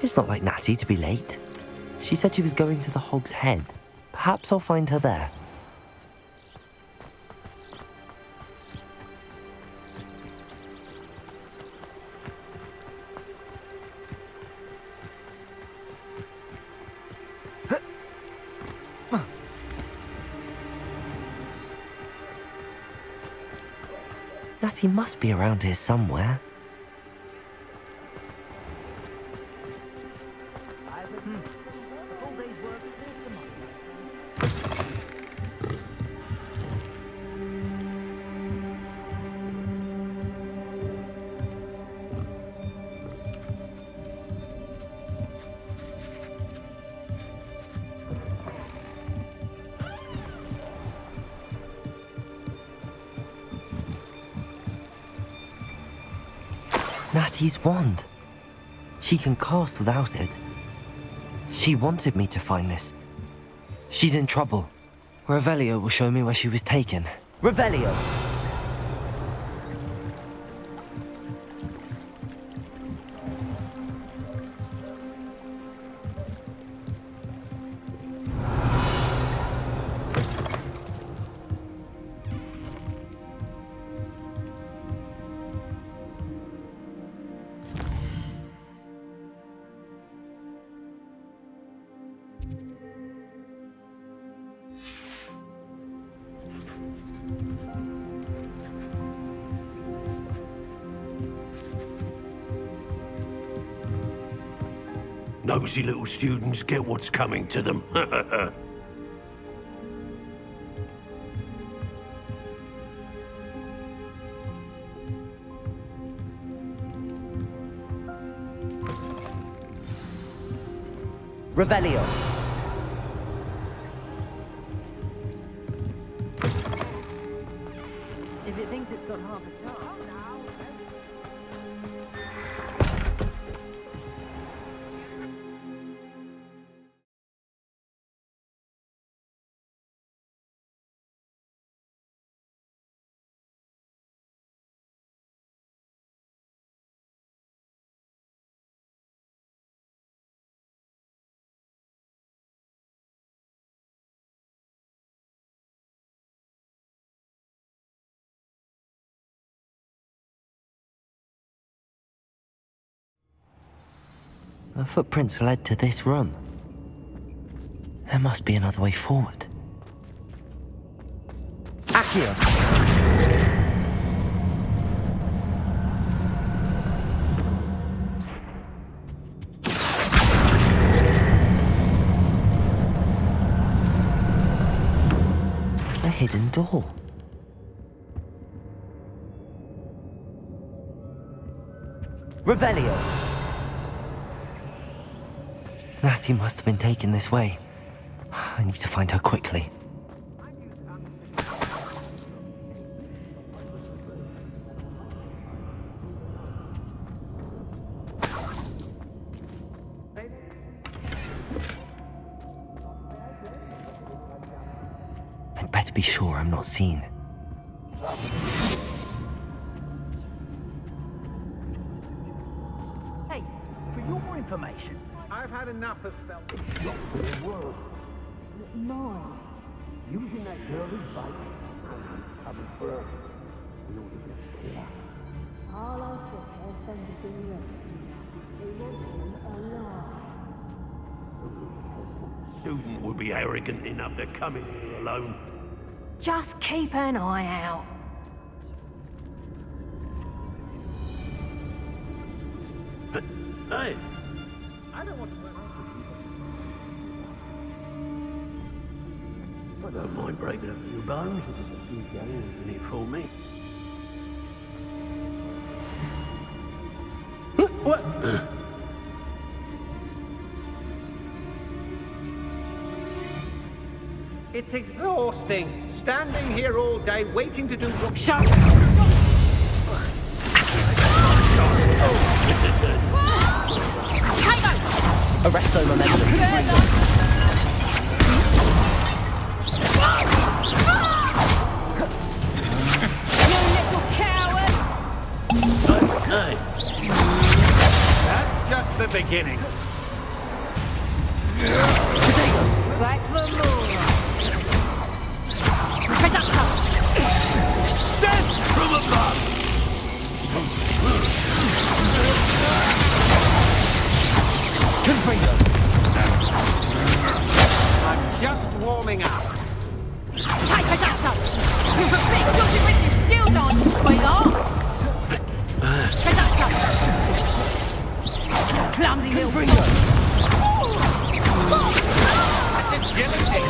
It's not like Natty to be late. She said she was going to the Hog's Head. Perhaps I'll find her there. Natty must be around here somewhere. Natty's wand. She can cast without it. She wanted me to find this. She's in trouble. Revelio will show me where she was taken. Revelio! Nosy little students get what's coming to them. Revelio! If it thinks it's got half a star. The footprints led to this room. There must be another way forward. Accio! A hidden door. Revelio! Natty must have been taken this way. I need to find her quickly. better be sure I'm not seen. Hey, for your information, I've had enough of spelling. Mine. Using that girl's bike, coming for her. We ought to get clear. All I said was send it to the rest. They want him alive. Student would be arrogant enough to come in here alone. Just keep an eye out. Hey, I don't want to run off with you. I don't mind breaking a few bones if there's a few games in it for me. What? It's exhausting, standing here all day waiting to do what... Shut Arresto momentum. You little coward! Hey, That's just the beginning. Back the moon! Production! death from above! Confringo. I'm just warming up. Hey, Production! You've got big Georgie British skills, aren't you, sweetheart? Production! Clumsy little Confringo. Such agility.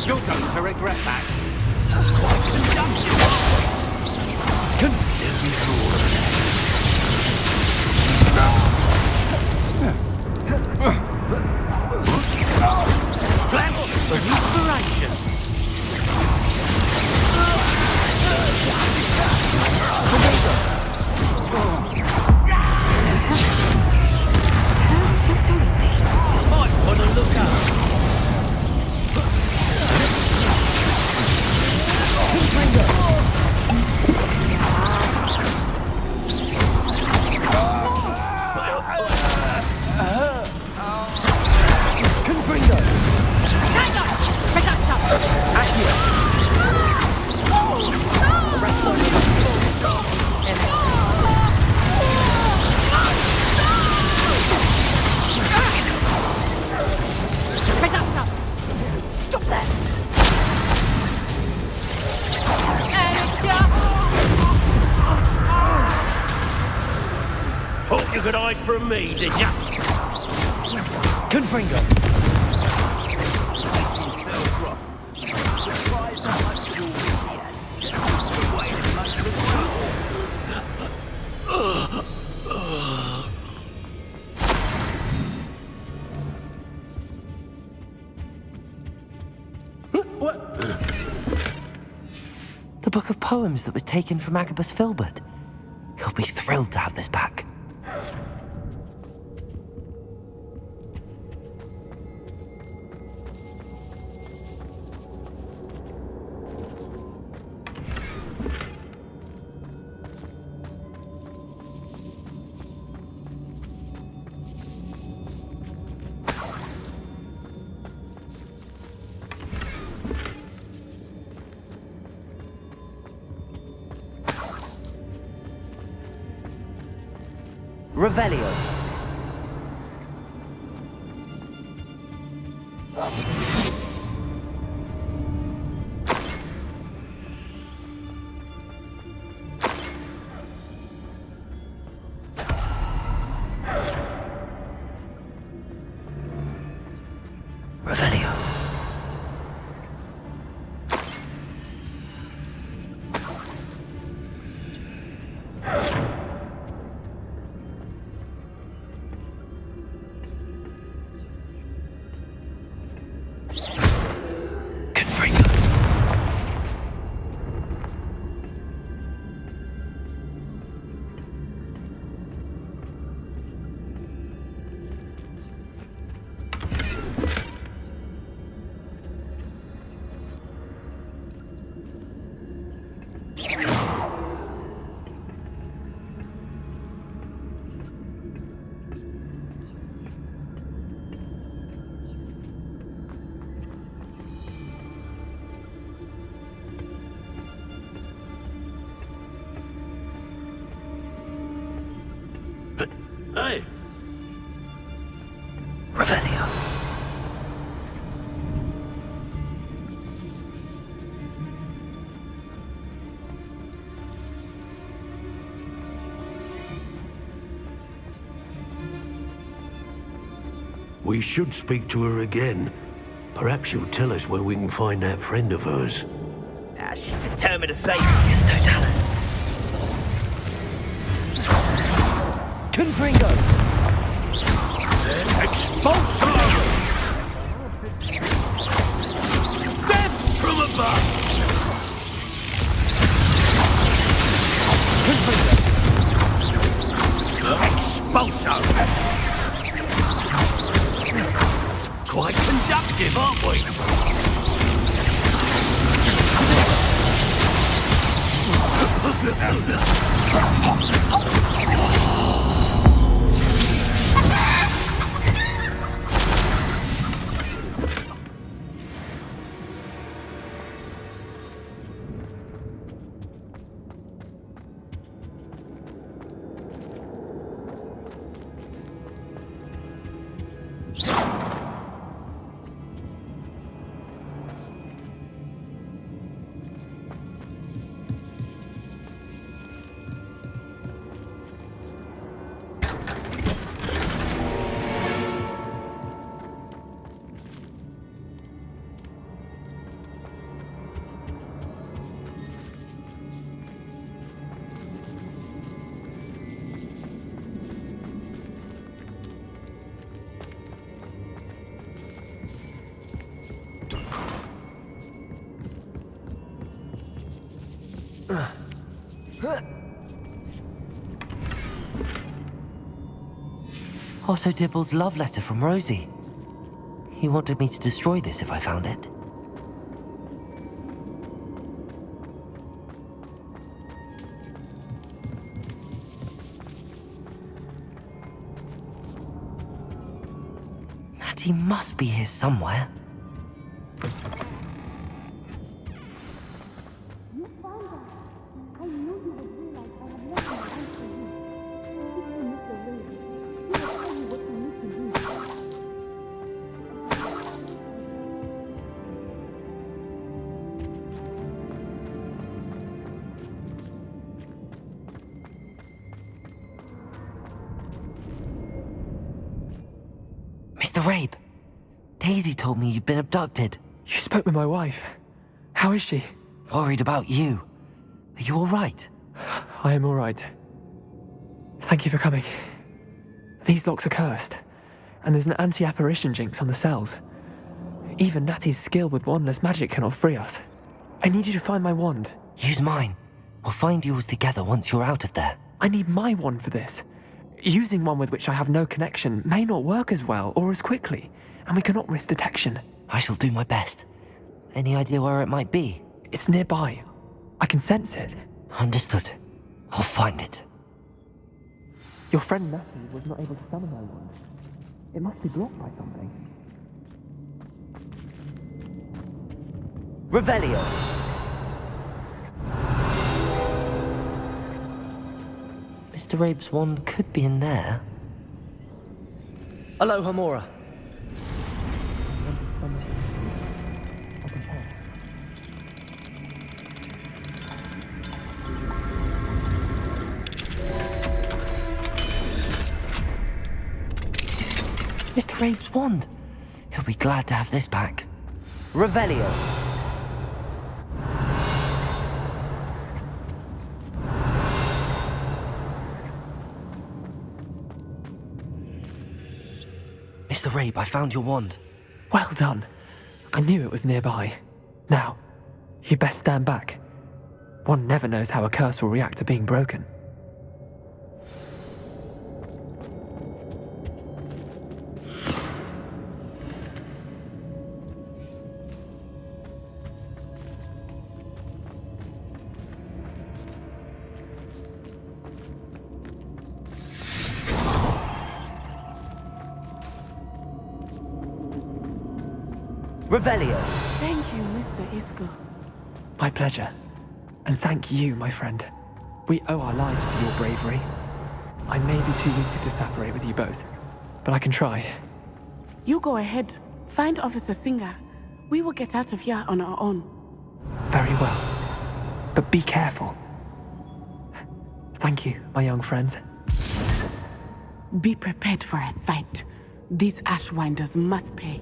You're going to regret that. Flash of inspiration. How are you doing this? Might want to look up. Confringo. Hang on! Production! Arresto Production! Stop that! Amateur! Thought you could hide from me, did ya? Confringo. What? The book of poems that was taken from Agabus Filbert. He'll be thrilled to have this back. Revelio. Revelio. Confringo. Hey! Revelio. We should speak to her again. Perhaps she'll tell us where we can find that friend of hers. She's determined to save Yes, Totalis. Confringo! Expulso! Death from above! Expulso! Quite conductive, aren't we? Otto Dibble's love letter from Rosie. He wanted me to destroy this if I found it. Natty must be here somewhere. Mr. Rabe, Daisy told me you'd been abducted. You spoke with my wife. How is she? Worried about you. Are you all right? I am all right. Thank you for coming. These locks are cursed, and there's an anti-apparition jinx on the cells. Even Natty's skill with wandless magic cannot free us. I need you to find my wand. Use mine. We'll find yours together once you're out of there. I need my wand for this. Using one with which I have no connection may not work as well or as quickly, and we cannot risk detection. I shall do my best. Any idea where it might be? It's nearby. I can sense it. Understood. I'll find it. Your friend Natty was not able to summon my wand. It must be blocked by something. Revelio! Mr. Rabe's wand could be in there. Aloha, Mora. Mr. Rabe's wand. He'll be glad to have this back. Revelio. Mr. Rabe, I found your wand. Well done. I knew it was nearby. Now, you best stand back. One never knows how a curse will react to being broken. Revelio. Thank you, Mr. Isco. My pleasure. And thank you, my friend. We owe our lives to your bravery. I may be too weak to disapparate with you both, but I can try. You go ahead. Find Officer Singer. We will get out of here on our own. Very well. But be careful. Thank you, my young friends. Be prepared for a fight. These Ashwinders must pay.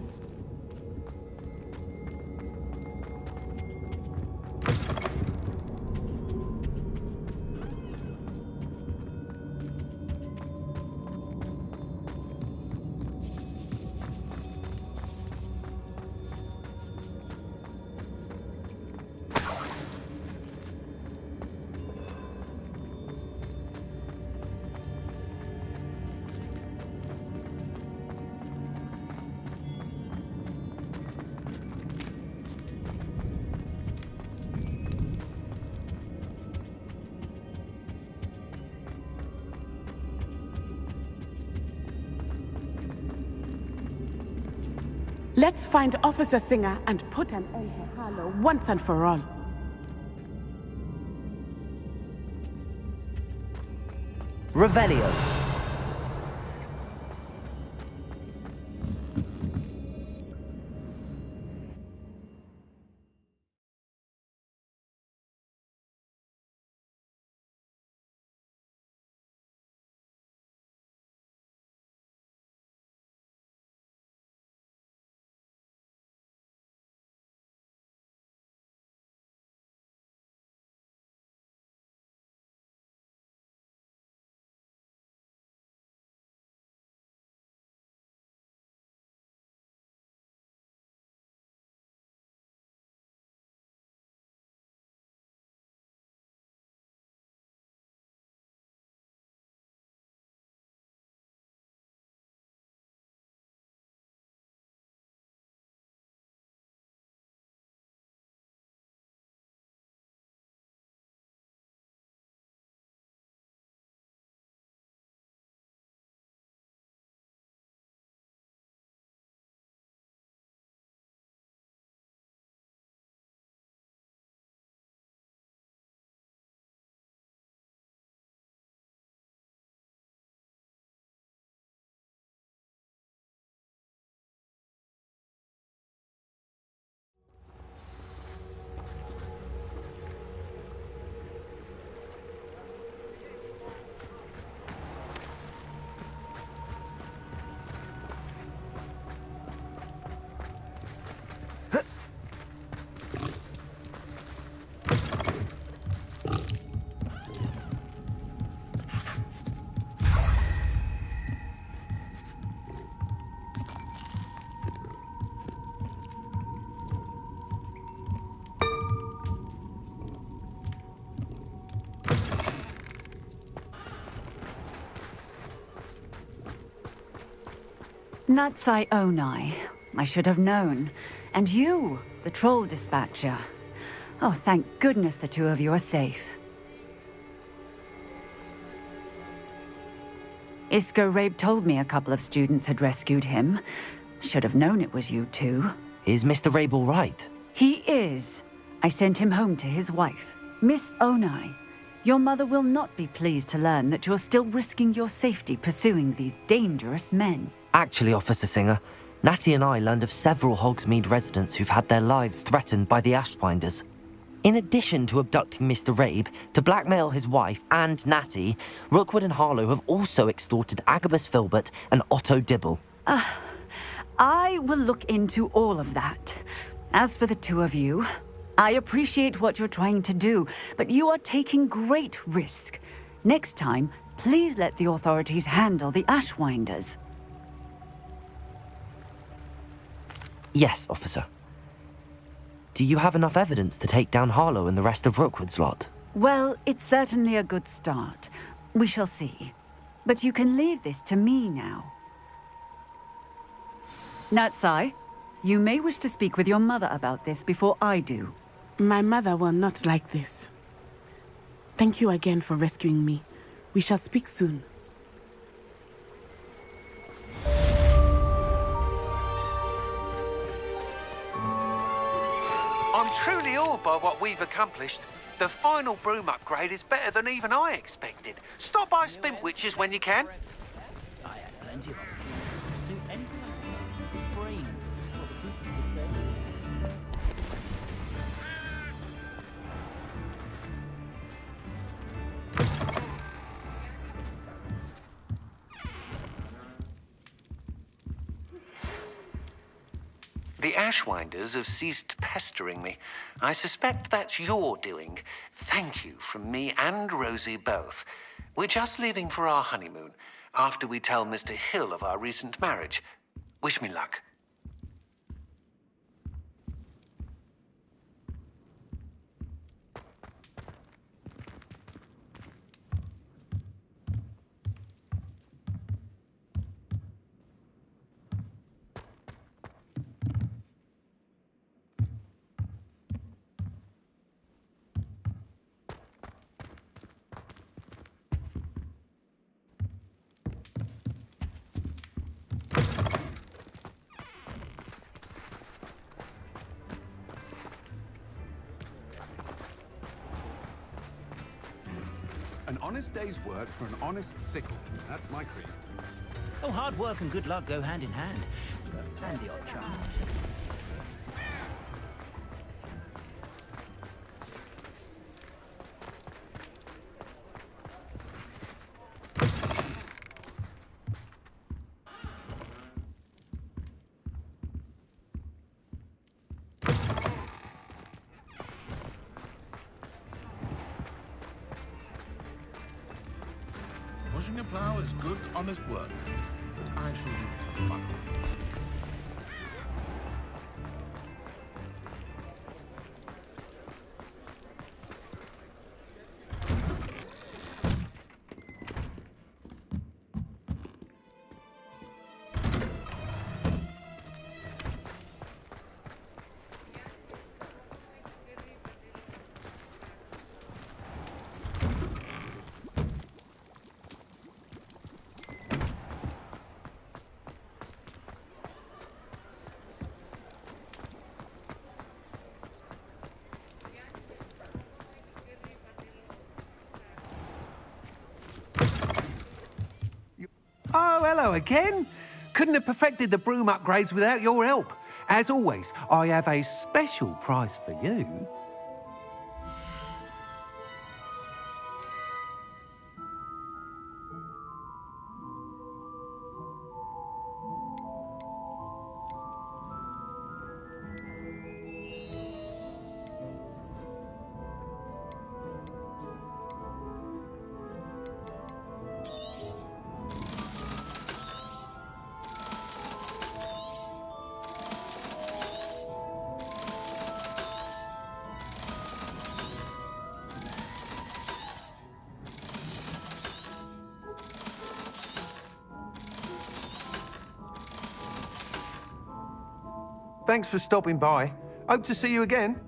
Let's find Officer Singer and put an end to Harlow once and for all. Revelio. Natsai Onai. I should have known. And you, the troll dispatcher. Oh, thank goodness the two of you are safe. Isco Rabe told me a couple of students had rescued him. Should have known it was you two. Is Mr. Rabe all right? He is. I sent him home to his wife. Miss Onai, your mother will not be pleased to learn that you're still risking your safety pursuing these dangerous men. Actually, Officer Singer, Natty and I learned of several Hogsmeade residents who've had their lives threatened by the Ashwinders. In addition to abducting Mr. Rabe to blackmail his wife and Natty, Rookwood and Harlow have also extorted Agabus Filbert and Otto Dibble. I will look into all of that. As for the two of you, I appreciate what you're trying to do, but you are taking great risk. Next time, please let the authorities handle the Ashwinders. Yes, officer. Do you have enough evidence to take down Harlow and the rest of Rookwood's lot? Well, it's certainly a good start. We shall see. But you can leave this to me now. Natsai, you may wish to speak with your mother about this before I do. My mother will not like this. Thank you again for rescuing me. We shall speak soon. I'm truly awed by what we've accomplished. The final broom upgrade is better than even I expected. Stop by Spintwitches when you can. I had plenty of opportunities to suit anything I wanted. Brain. Well, the proof is the pudding. The Ashwinders have ceased pestering me. I suspect that's your doing. Thank you from me and Rosie both. We're just leaving for our honeymoon after we tell Mr. Hill of our recent marriage. Wish me luck. An honest day's work for an honest sickle. That's my creed. Oh, hard work and good luck go hand in hand. And the odd chance. Pushing a plough is good, honest work. But I shall do fun. Oh, hello again. Couldn't have perfected the broom upgrades without your help. As always, I have a special prize for you. Thanks for stopping by. Hope to see you again.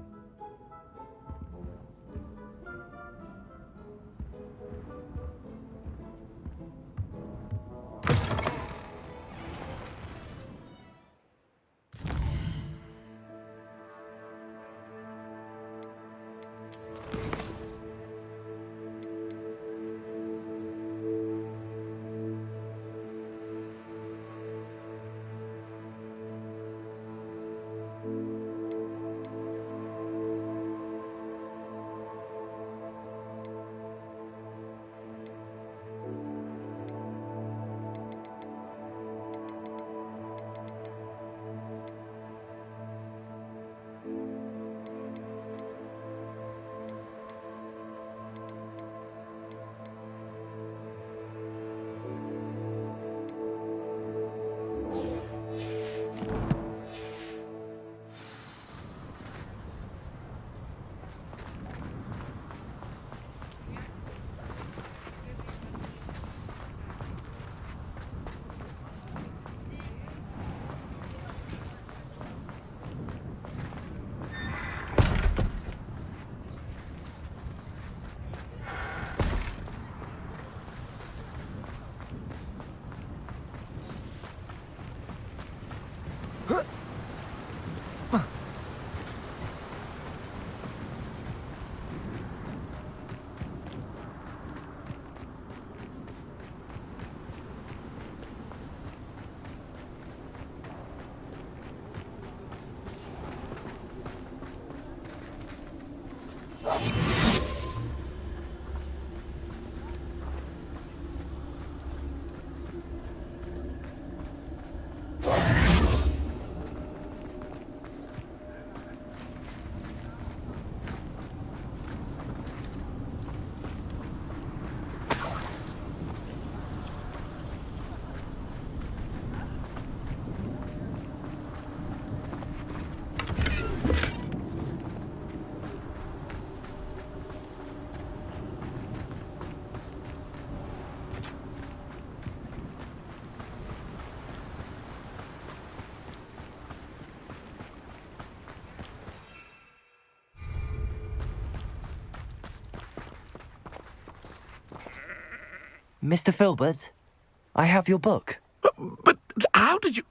Mr. Filbert, I have your book. But how did you...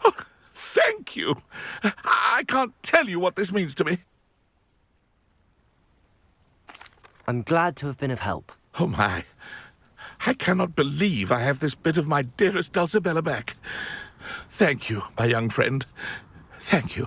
Oh, thank you. I can't tell you what this means to me. I'm glad to have been of help. Oh, my. I cannot believe I have this bit of my dearest Dulcibella back. Thank you, my young friend. Thank you.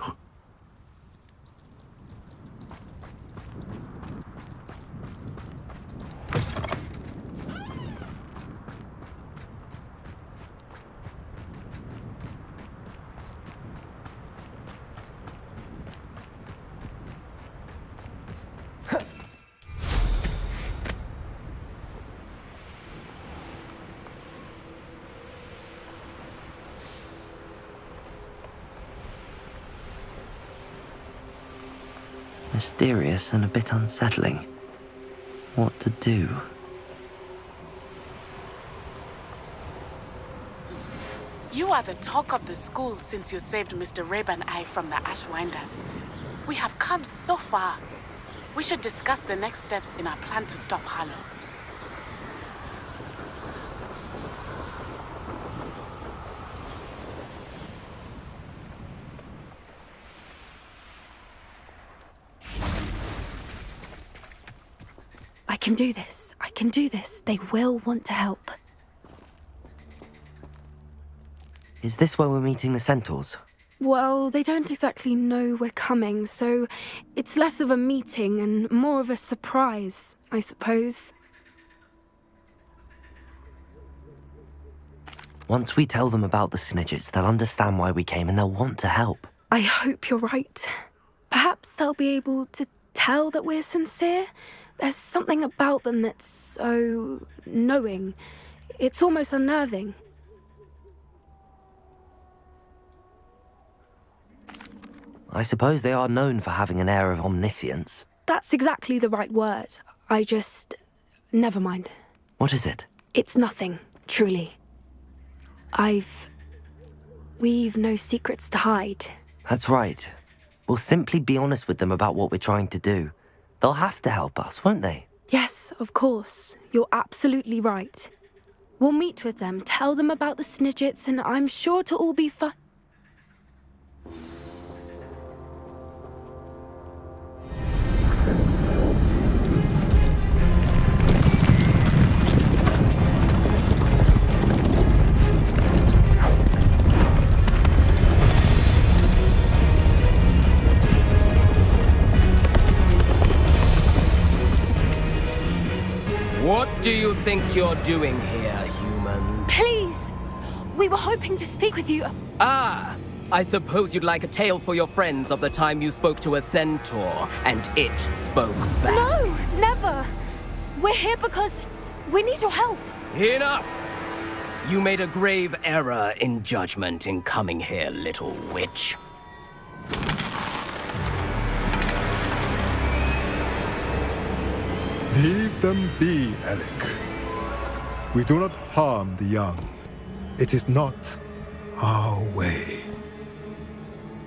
Mysterious and a bit unsettling. What to do? You are the talk of the school since you saved Mr. Rabe and I from the Ashwinders. We have come so far. We should discuss the next steps in our plan to stop Harlow. I can do this. I can do this. They will want to help. Is this where we're meeting the Centaurs? Well, they don't exactly know we're coming, so it's less of a meeting and more of a surprise, I suppose. Once we tell them about the Snidgets, they'll understand why we came and they'll want to help. I hope you're right. Perhaps they'll be able to tell that we're sincere. There's something about them that's so knowing. It's almost unnerving. I suppose they are known for having an air of omniscience. That's exactly the right word. I just... never mind. What is it? It's nothing, truly. We've no secrets to hide. That's right. We'll simply be honest with them about what we're trying to do. They'll have to help us, won't they? Yes, of course. You're absolutely right. We'll meet with them, tell them about the Snidgets, and I'm sure to all be fine. What do you think you're doing here, humans? Please! We were hoping to speak with you. Ah! I suppose you'd like a tale for your friends of the time you spoke to a centaur, and it spoke back. No, never! We're here because we need your help. Enough! You made a grave error in judgment in coming here, little witch. Leave them be, Alec. We do not harm the young. It is not our way.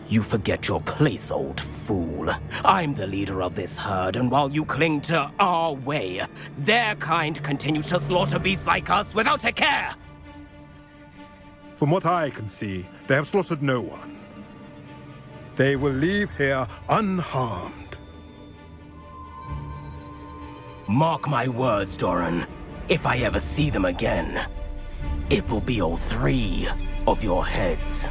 You forget your place, old fool. I'm the leader of this herd, and while you cling to our way, their kind continue to slaughter beasts like us without a care! From what I can see, they have slaughtered no one. They will leave here unharmed. Mark my words, Doran. If I ever see them again, it will be all 3 of your heads.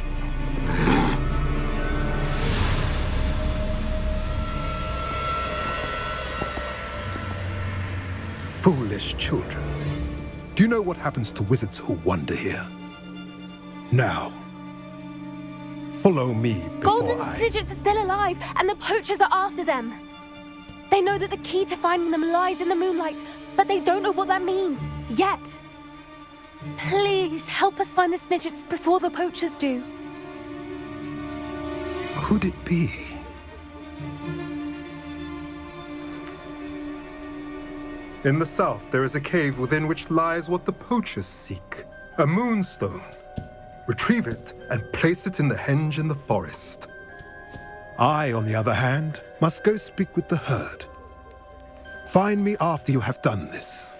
Foolish children. Do you know what happens to wizards who wander here? Now, follow me before Golden Snidgets are still alive, and the poachers are after them. They know that the key to finding them lies in the moonlight, but they don't know what that means, yet. Please, help us find the Snidgets before the poachers do. Could it be? In the south, there is a cave within which lies what the poachers seek. A moonstone. Retrieve it and place it in the henge in the forest. I, on the other hand, must go speak with the herd. Find me after you have done this.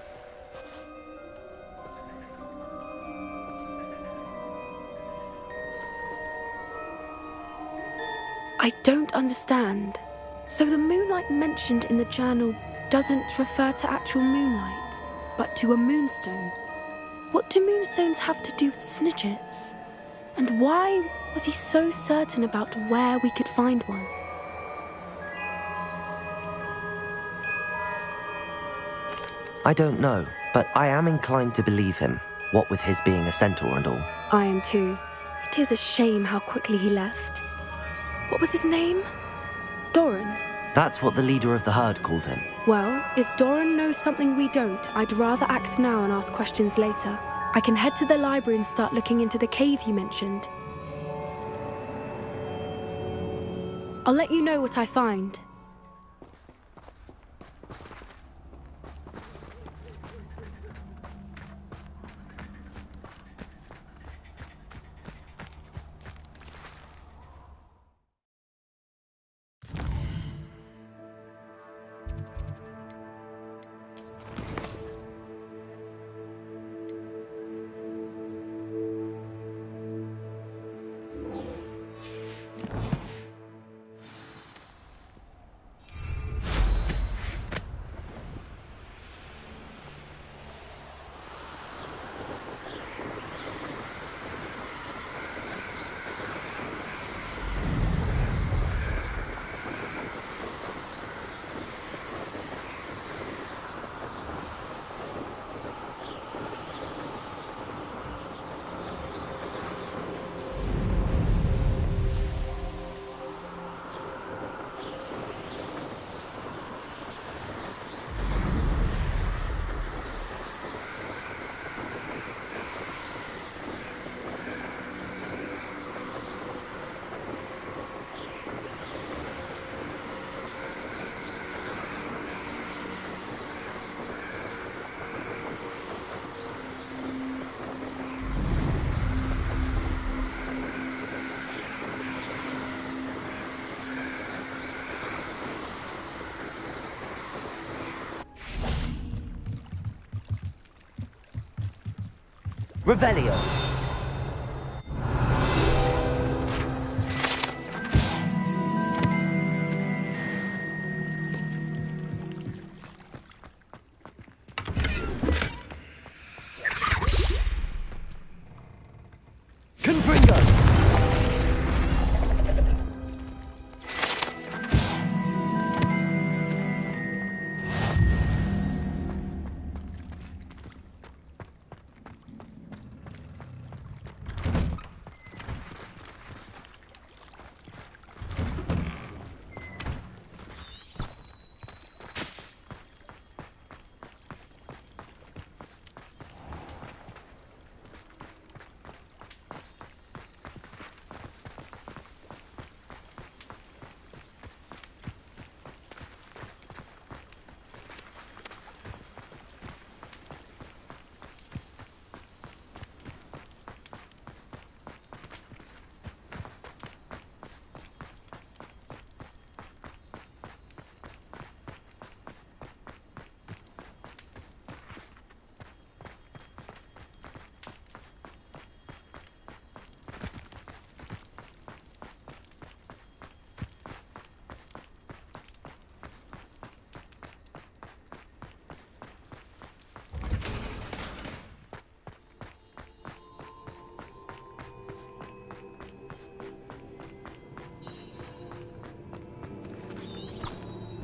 I don't understand. So the moonlight mentioned in the journal doesn't refer to actual moonlight, but to a moonstone. What do moonstones have to do with Snidgets? And why was he so certain about where we could find one? I don't know, but I am inclined to believe him, what with his being a centaur and all. I am too. It is a shame how quickly he left. What was his name? Doran. That's what the leader of the herd called him. Well, if Doran knows something we don't, I'd rather act now and ask questions later. I can head to the library and start looking into the cave you mentioned. I'll let you know what I find. Revelio.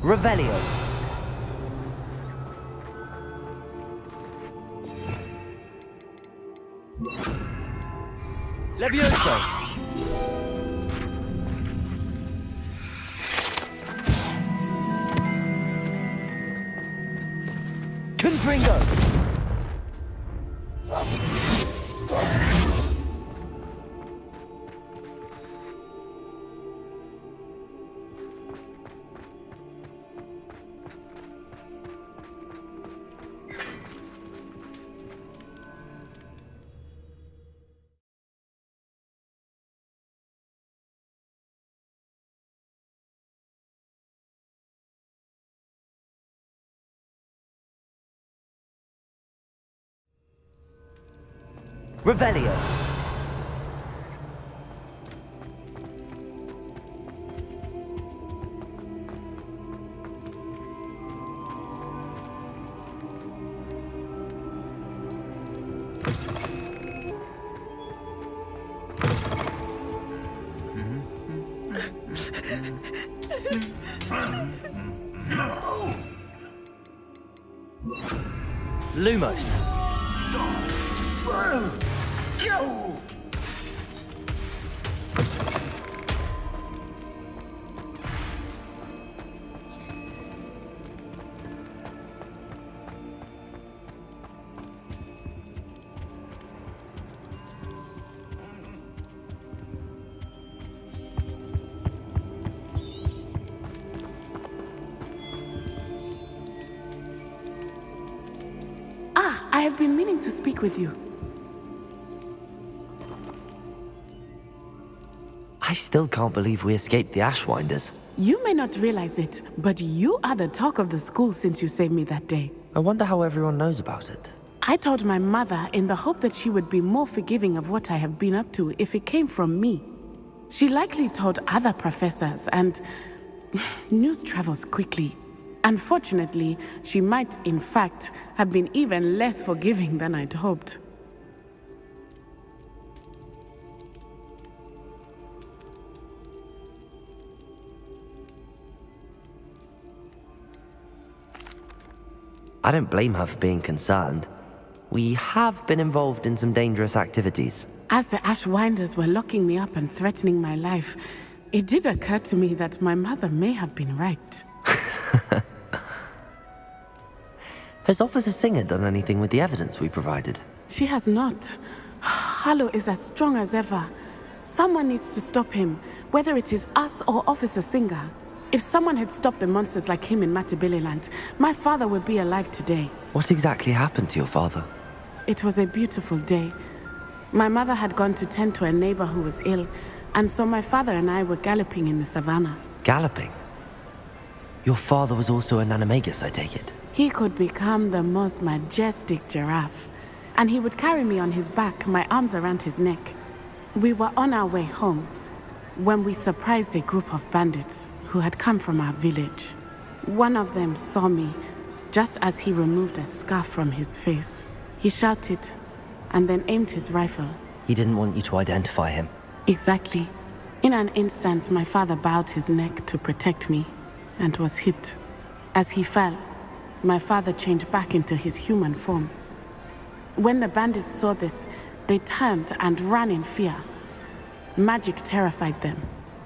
Revelio. Levioso! Confringo! Revelio. Lumos. I have been meaning to speak with you. I still can't believe we escaped the Ashwinders. You may not realize it, but you are the talk of the school since you saved me that day. I wonder how everyone knows about it. I told my mother in the hope that she would be more forgiving of what I have been up to if it came from me. She likely told other professors, and news travels quickly. Unfortunately, she might, in fact, have been even less forgiving than I'd hoped. I don't blame her for being concerned. We have been involved in some dangerous activities. As the Ashwinders were locking me up and threatening my life, it did occur to me that my mother may have been right. Has Officer Singer done anything with the evidence we provided? She has not. Harlow is as strong as ever. Someone needs to stop him, whether it is us or Officer Singer. If someone had stopped the monsters like him in Matabeleland, my father would be alive today. What exactly happened to your father? It was a beautiful day. My mother had gone to tend to a neighbor who was ill, and so my father and I were galloping in the savannah. Galloping? Your father was also an animagus, I take it? He could become the most majestic giraffe, and he would carry me on his back, my arms around his neck. We were on our way home when we surprised a group of bandits who had come from our village. One of them saw me just as he removed a scarf from his face. He shouted and then aimed his rifle. He didn't want you to identify him. Exactly. In an instant, my father bowed his neck to protect me and was hit. As he fell, my father changed back into his human form. When the bandits saw this, they turned and ran in fear. Magic terrified them,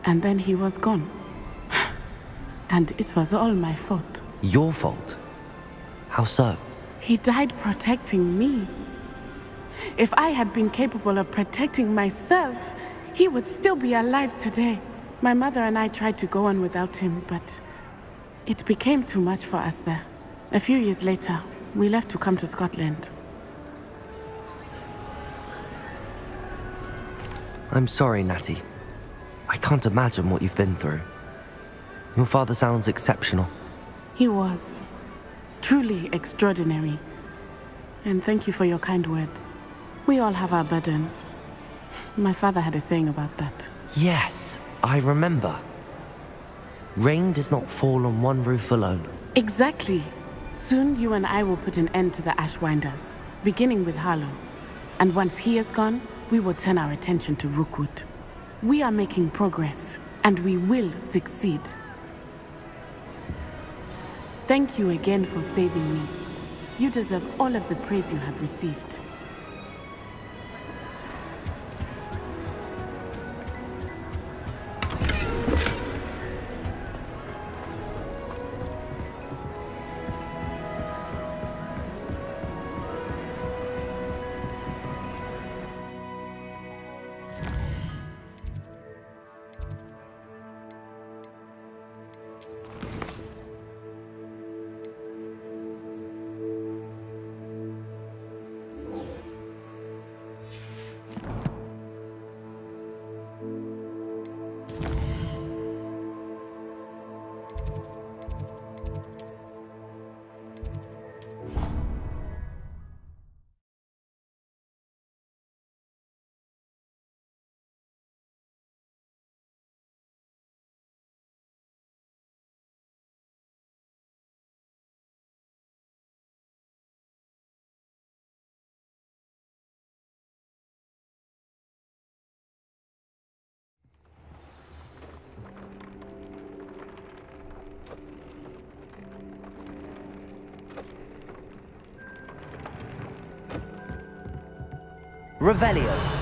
and then he was gone. And it was all my fault. Your fault? How so? He died protecting me. If I had been capable of protecting myself, he would still be alive today. My mother and I tried to go on without him, but it became too much for us there. A few years later, we left to come to Scotland. I'm sorry, Natty. I can't imagine what you've been through. Your father sounds exceptional. He was. Truly extraordinary. And thank you for your kind words. We all have our burdens. My father had a saying about that. Yes, I remember. Rain does not fall on one roof alone. Exactly. Soon you and I will put an end to the Ashwinders, beginning with Harlow. And once he is gone, we will turn our attention to Rookwood. We are making progress, and we will succeed. Thank you again for saving me. You deserve all of the praise you have received. Revelio.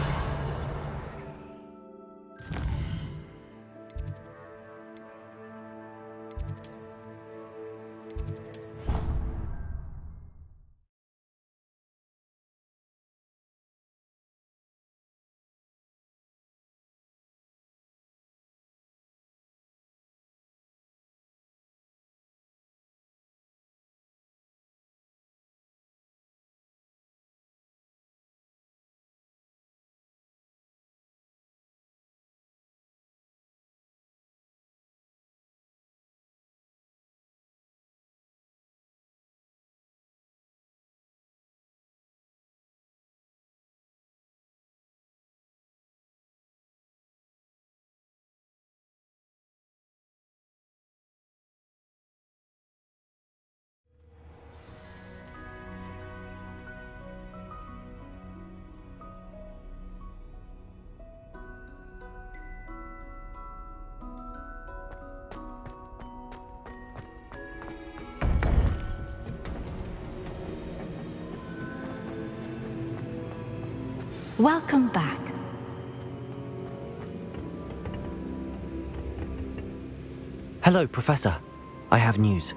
Welcome back. Hello, Professor. I have news.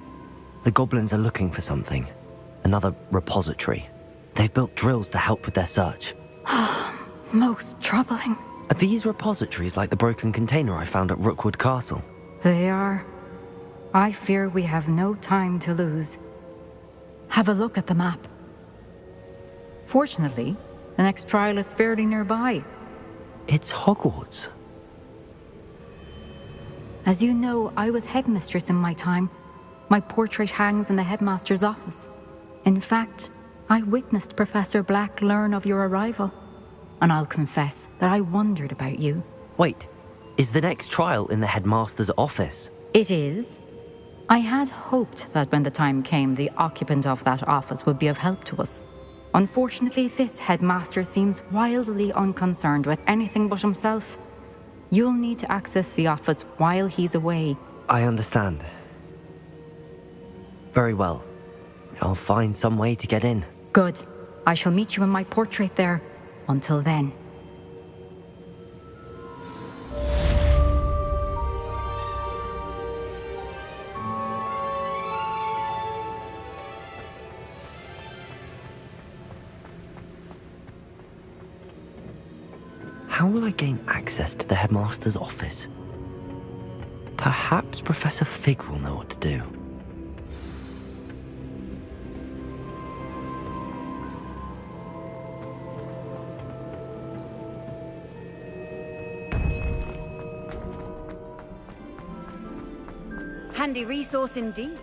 The goblins are looking for something. Another repository. They've built drills to help with their search. Most troubling. Are these repositories like the broken container I found at Rookwood Castle? They are. I fear we have no time to lose. Have a look at the map. Fortunately, the next trial is fairly nearby. It's Hogwarts. As you know, I was headmistress in my time. My portrait hangs in the headmaster's office. In fact, I witnessed Professor Black learn of your arrival. And I'll confess that I wondered about you. Wait, is the next trial in the headmaster's office? It is. I had hoped that when the time came, the occupant of that office would be of help to us. Unfortunately, this headmaster seems wildly unconcerned with anything but himself. You'll need to access the office while he's away. I understand. Very well. I'll find some way to get in. Good. I shall meet you in my portrait there. Until then. How will I gain access to the headmaster's office? Perhaps Professor Fig will know what to do. Handy resource indeed.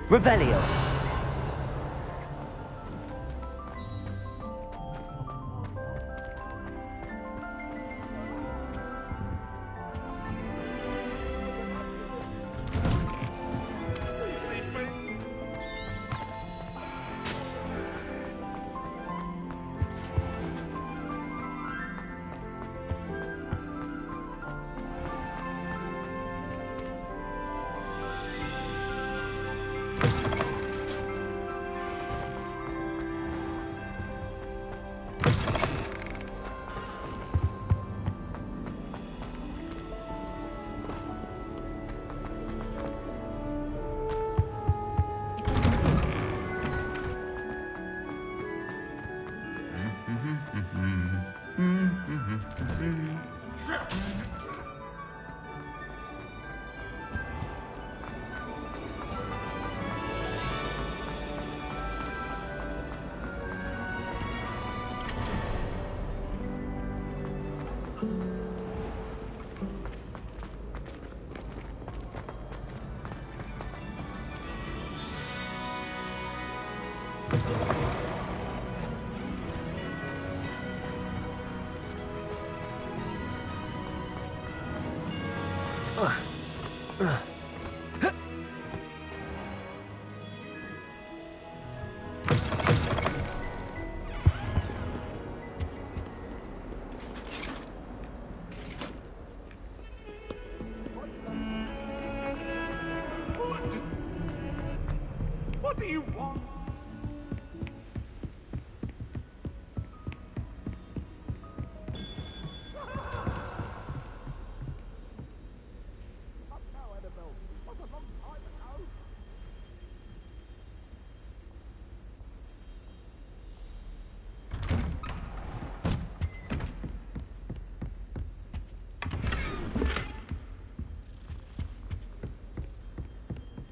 Revelio.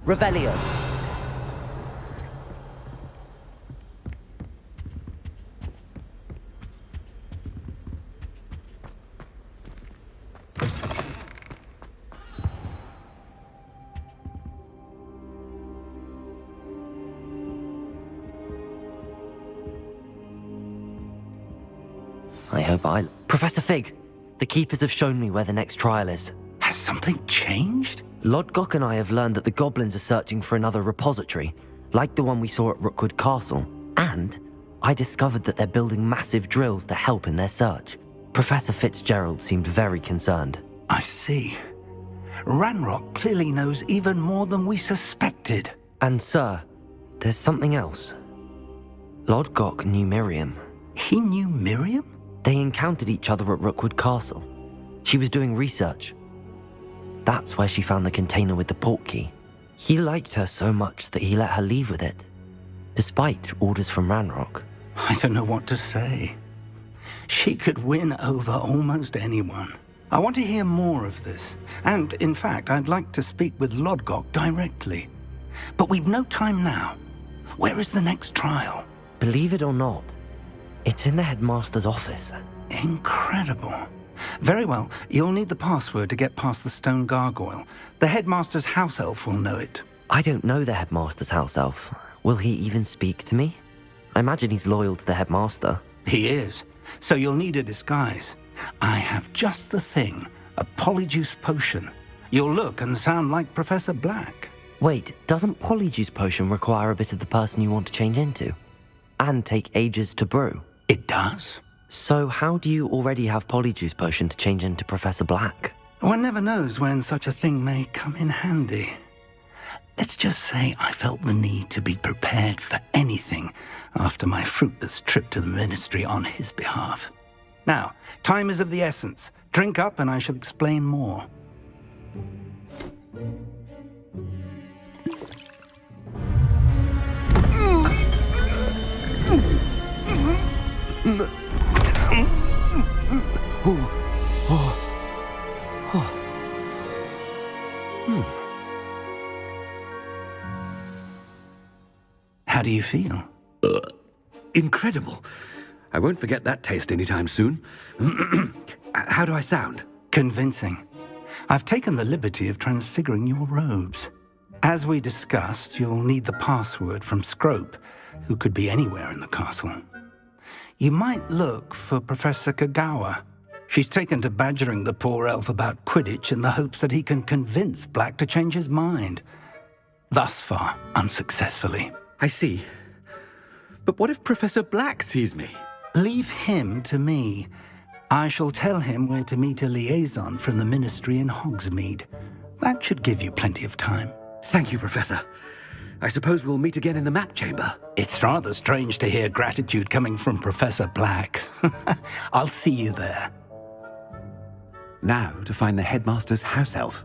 Revelio. I hope Professor Fig, the Keepers have shown me where the next trial is. Has something changed? Lodgok and I have learned that the goblins are searching for another repository, like the one we saw at Rookwood Castle. And I discovered that they're building massive drills to help in their search. Professor Fitzgerald seemed very concerned. I see. Ranrock clearly knows even more than we suspected. And sir, there's something else. Lodgok knew Miriam. He knew Miriam? They encountered each other at Rookwood Castle. She was doing research. That's where she found the container with the port key. He liked her so much that he let her leave with it, despite orders from Ranrock. I don't know what to say. She could win over almost anyone. I want to hear more of this. And, in fact, I'd like to speak with Lodgok directly. But we've no time now. Where is the next trial? Believe it or not, it's in the headmaster's office. Incredible. Very well, you'll need the password to get past the stone gargoyle. The headmaster's house elf will know it. I don't know the headmaster's house elf. Will he even speak to me? I imagine he's loyal to the headmaster. He is. So you'll need a disguise. I have just the thing. A polyjuice potion. You'll look and sound like Professor Black. Wait, doesn't polyjuice potion require a bit of the person you want to change into? And take ages to brew? It does. So how do you already have polyjuice potion to change into Professor Black? One never knows when such a thing may come in handy. Let's just say I felt the need to be prepared for anything after my fruitless trip to the ministry on his behalf. Now, time is of the essence. Drink up and I shall explain more. How do you feel? Incredible. I won't forget that taste anytime soon. How do I sound? Convincing. I've taken the liberty of transfiguring your robes. As we discussed, you'll need the password from Scrope, who could be anywhere in the castle. You might look for Professor Kagawa. She's taken to badgering the poor elf about Quidditch in the hopes that he can convince Black to change his mind. Thus far, unsuccessfully. I see. But what if Professor Black sees me? Leave him to me. I shall tell him where to meet a liaison from the ministry in Hogsmeade. That should give you plenty of time. Thank you, Professor. I suppose we'll meet again in the map chamber. It's rather strange to hear gratitude coming from Professor Black. I'll see you there. Now to find the headmaster's house elf.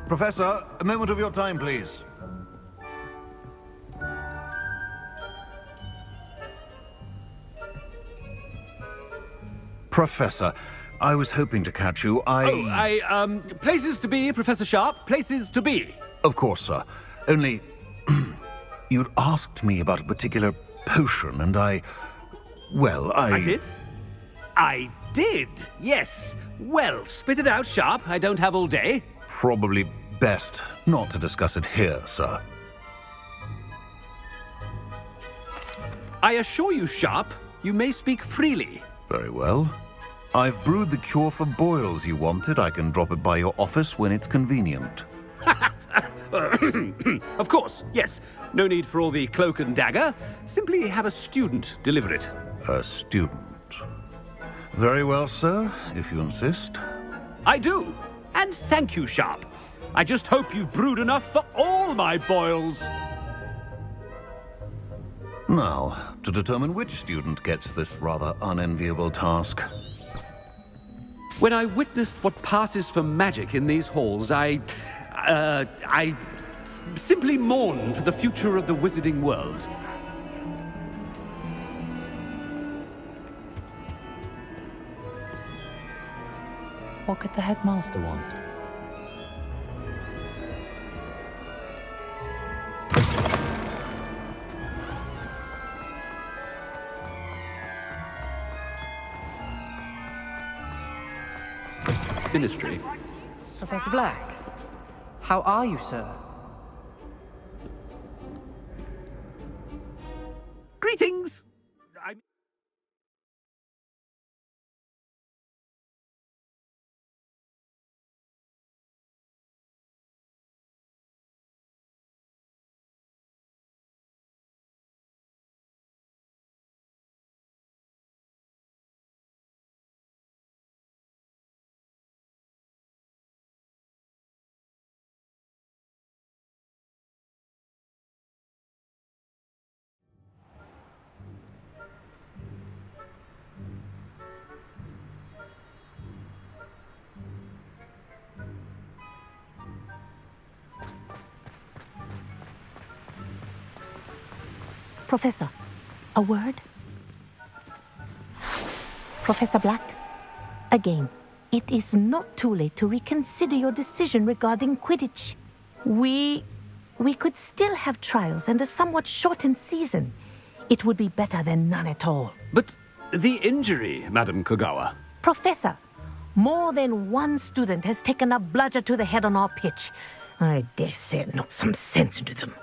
Professor, a moment of your time, please. Professor, I was hoping to catch you. Places to be, Professor Sharp. Places to be. Of course, sir. Only, you'd asked me about a particular potion, and I did? I did, yes. Well, spit it out, Sharp. I don't have all day. Probably best not to discuss it here, sir. I assure you, Sharp, you may speak freely. Very well. I've brewed the cure for boils you wanted. I can drop it by your office when it's convenient. Of course, yes. No need for all the cloak and dagger. Simply have a student deliver it. A student. Very well, sir, if you insist. I do. And thank you, Sharp. I just hope you've brewed enough for all my boils. Now, to determine which student gets this rather unenviable task. When I witness what passes for magic in these halls, I simply mourn for the future of the wizarding world. What could the headmaster want? Ministry. Professor Black, how are you, sir? Greetings! Professor, a word? Professor Black, again, it is not too late to reconsider your decision regarding Quidditch. We could still have trials and a somewhat shortened season. It would be better than none at all. But the injury, Madam Kogawa. Professor, more than one student has taken a bludger to the head on our pitch. I dare say it knocked some sense into them.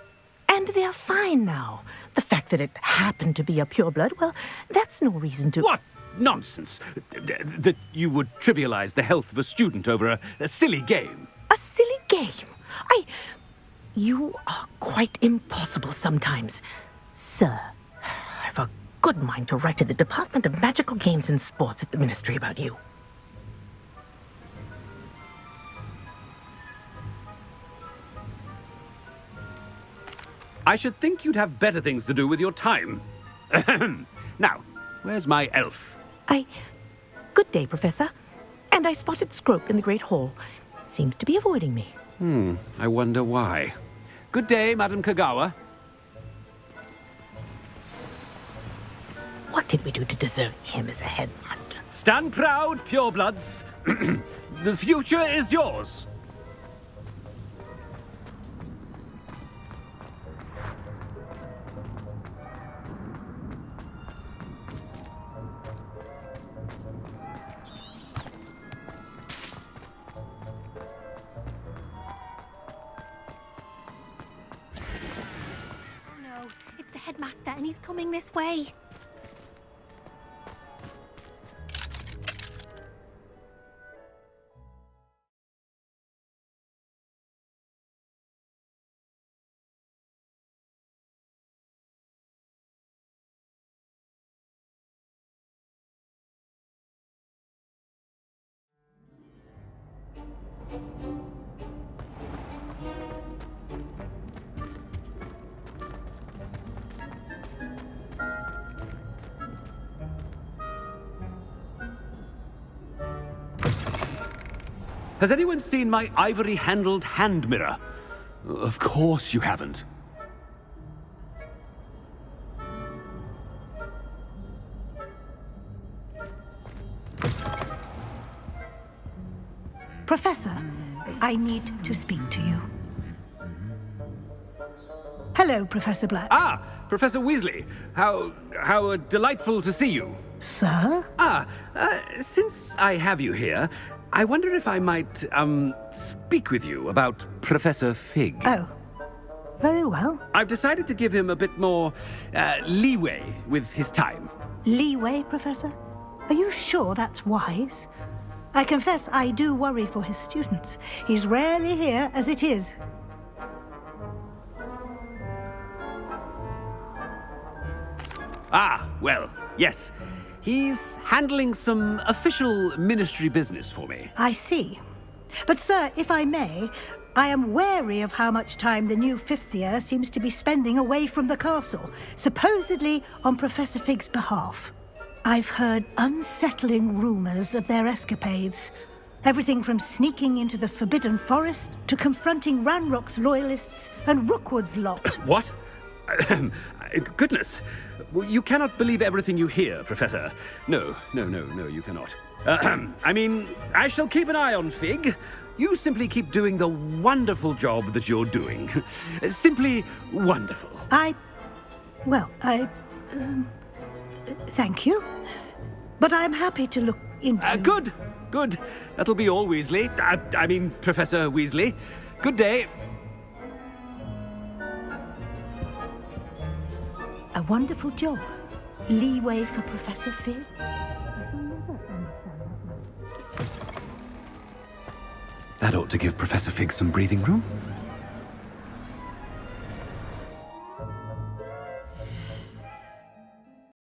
And they're fine now. The fact that it happened to be a pureblood, well, that's no reason to... What nonsense! That you would trivialize the health of a student over a silly game. A silly game? You are quite impossible sometimes. Sir, I've a good mind to write to the Department of Magical Games and Sports at the Ministry about you. I should think you'd have better things to do with your time. Now, where's my elf? Good day, Professor. And I spotted Scrope in the Great Hall. Seems to be avoiding me. I wonder why. Good day, Madam Kogawa. What did we do to deserve him as a headmaster? Stand proud, purebloods. The future is yours. It's the headmaster, and he's coming this way. Has anyone seen my ivory-handled hand mirror? Of course you haven't. Professor, I need to speak to you. Hello, Professor Black. Ah, Professor Weasley. How delightful to see you. Sir? Since I have you here, I wonder if I might, speak with you about Professor Fig. Oh, very well. I've decided to give him a bit more, leeway with his time. Leeway, Professor? Are you sure that's wise? I confess I do worry for his students. He's rarely here as it is. Ah, well, yes. He's handling some official ministry business for me. I see. But, sir, if I may, I am wary of how much time the new fifth year seems to be spending away from the castle, supposedly on Professor Fig's behalf. I've heard unsettling rumors of their escapades. Everything from sneaking into the Forbidden Forest to confronting Ranrock's loyalists and Rookwood's lot. What? Goodness. You cannot believe everything you hear, Professor. No, you cannot. I mean, I shall keep an eye on Fig. You simply keep doing the wonderful job that you're doing. Simply wonderful. Thank you. But I'm happy to look into... Good. That'll be all, Weasley. I mean, Professor Weasley. Good day. A wonderful job. Leeway for Professor Fig. That ought to give Professor Fig some breathing room.